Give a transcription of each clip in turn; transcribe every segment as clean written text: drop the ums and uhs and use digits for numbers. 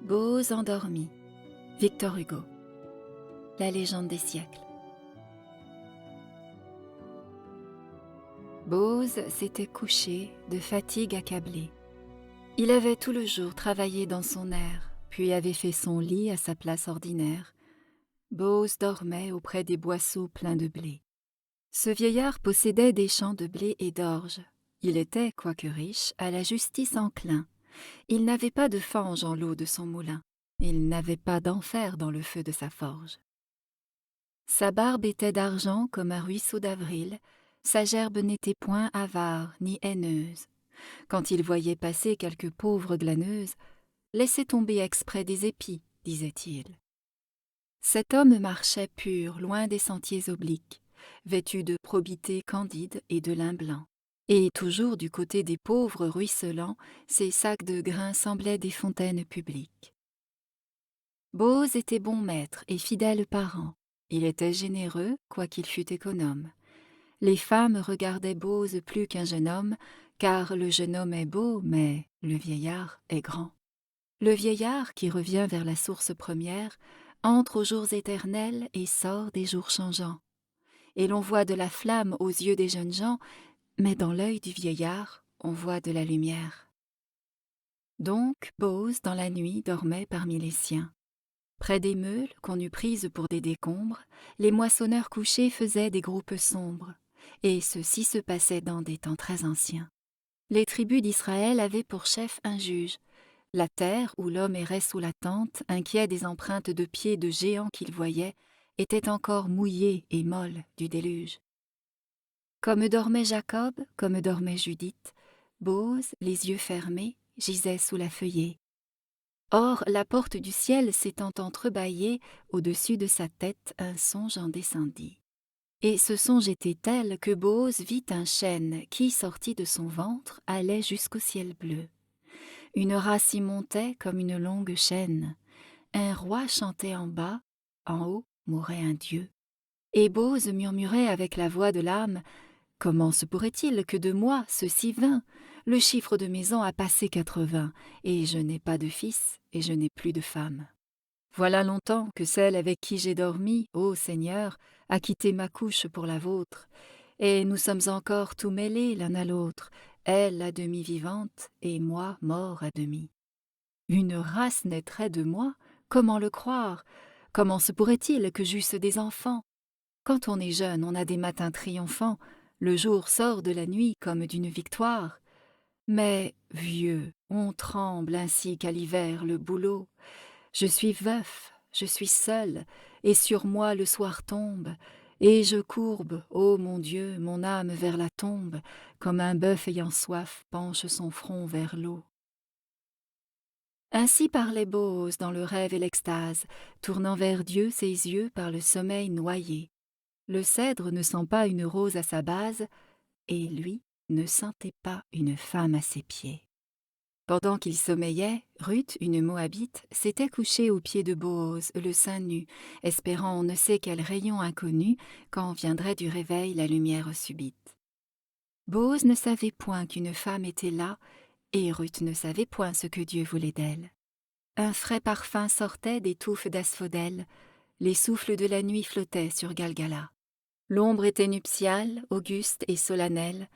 Bose endormi. Victor Hugo. La légende des siècles. Bose s'était couché, de fatigue accablé. Il avait tout le jour travaillé dans son air, puis avait fait son lit à sa place ordinaire. Bose dormait auprès des boisseaux pleins de blé. Ce vieillard possédait des champs de blé et d'orge. Il était, quoique riche, à la justice enclin. Il n'avait pas de fange en l'eau de son moulin. Il n'avait pas d'enfer dans le feu de sa forge. Sa barbe était d'argent comme un ruisseau d'avril, sa gerbe n'était point avare ni haineuse. Quand il voyait passer quelques pauvres glaneuses, « Laissez tomber exprès des épis », disait-il. Cet homme marchait pur, loin des sentiers obliques, vêtu de probité candide et de lin blanc. Et toujours du côté des pauvres ruisselants, ses sacs de grains semblaient des fontaines publiques. Bose était bon maître et fidèle parent. Il était généreux, quoiqu'il fût économe. Les femmes regardaient Bose plus qu'un jeune homme, car le jeune homme est beau, mais le vieillard est grand. Le vieillard, qui revient vers la source première, entre aux jours éternels et sort des jours changeants. Et l'on voit de la flamme aux yeux des jeunes gens, mais dans l'œil du vieillard, on voit de la lumière. Donc Bose, dans la nuit, dormait parmi les siens. Près des meules, qu'on eût prises pour des décombres, les moissonneurs couchés faisaient des groupes sombres, et ceci se passait dans des temps très anciens. Les tribus d'Israël avaient pour chef un juge. La terre, où l'homme errait sous la tente, inquiet des empreintes de pieds de géants qu'il voyait, était encore mouillée et molle du déluge. Comme dormait Jacob, comme dormait Judith, Bose, les yeux fermés, gisait sous la feuillée. Or, la porte du ciel s'étant entrebâillée, au-dessus de sa tête, un songe en descendit. Et ce songe était tel que Bose vit un chêne qui, sorti de son ventre, allait jusqu'au ciel bleu. Une race y montait comme une longue chaîne. Un roi chantait en bas, en haut mourait un dieu. Et Bose murmurait avec la voix de l'âme: « Comment se pourrait-il que de moi ceci vint? Le chiffre de mes ans a passé 80, et je n'ai pas de fils, et je n'ai plus de femme. Voilà longtemps que celle avec qui j'ai dormi, ô Seigneur, a quitté ma couche pour la vôtre, et nous sommes encore tout mêlés l'un à l'autre, elle à demi vivante, et moi mort à demi. Une race naîtrait de moi? Comment le croire? Comment se pourrait-il que j'eusse des enfants? Quand on est jeune, on a des matins triomphants, le jour sort de la nuit comme d'une victoire. Mais, vieux, on tremble ainsi qu'à l'hiver le bouleau. Je suis veuf, je suis seul, et sur moi le soir tombe, et je courbe, ô mon Dieu, mon âme vers la tombe, comme un bœuf ayant soif penche son front vers l'eau. » Ainsi parlait Bose dans le rêve et l'extase, tournant vers Dieu ses yeux par le sommeil noyé. Le cèdre ne sent pas une rose à sa base, et lui ne sentait pas une femme à ses pieds. Pendant qu'il sommeillait, Ruth, une Moabite, s'était couchée aux pieds de Bose, le sein nu, espérant on ne sait quel rayon inconnu, quand viendrait du réveil la lumière subite. Bose ne savait point qu'une femme était là, et Ruth ne savait point ce que Dieu voulait d'elle. Un frais parfum sortait des touffes d'asphodèle, les souffles de la nuit flottaient sur Galgala. L'ombre était nuptiale, auguste et solennelle.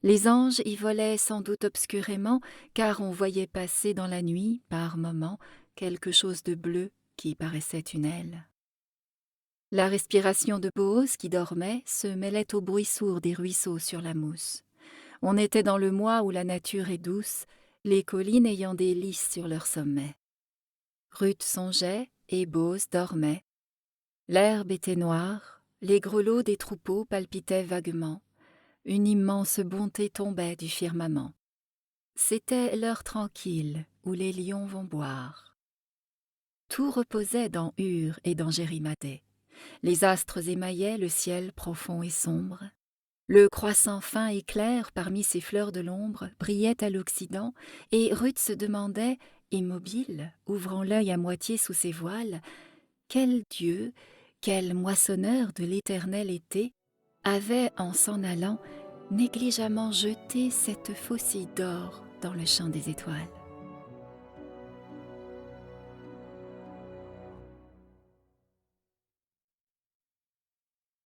Les anges y volaient sans doute obscurément, car on voyait passer dans la nuit, par moments, quelque chose de bleu qui paraissait une aile. La respiration de Bose, qui dormait, se mêlait au bruit sourd des ruisseaux sur la mousse. On était dans le mois où la nature est douce, les collines ayant des lys sur leur sommet. Ruth songeait et Bose dormait. L'herbe était noire. Les grelots des troupeaux palpitaient vaguement. Une immense bonté tombait du firmament. C'était l'heure tranquille où les lions vont boire. Tout reposait dans Ur et dans Jérimadé. Les astres émaillaient le ciel profond et sombre. Le croissant fin et clair parmi ces fleurs de l'ombre brillait à l'Occident, et Ruth se demandait, immobile, ouvrant l'œil à moitié sous ses voiles, quel Dieu, quel moissonneur de l'éternel été avait, en s'en allant, négligemment jeté cette faucille d'or dans le champ des étoiles.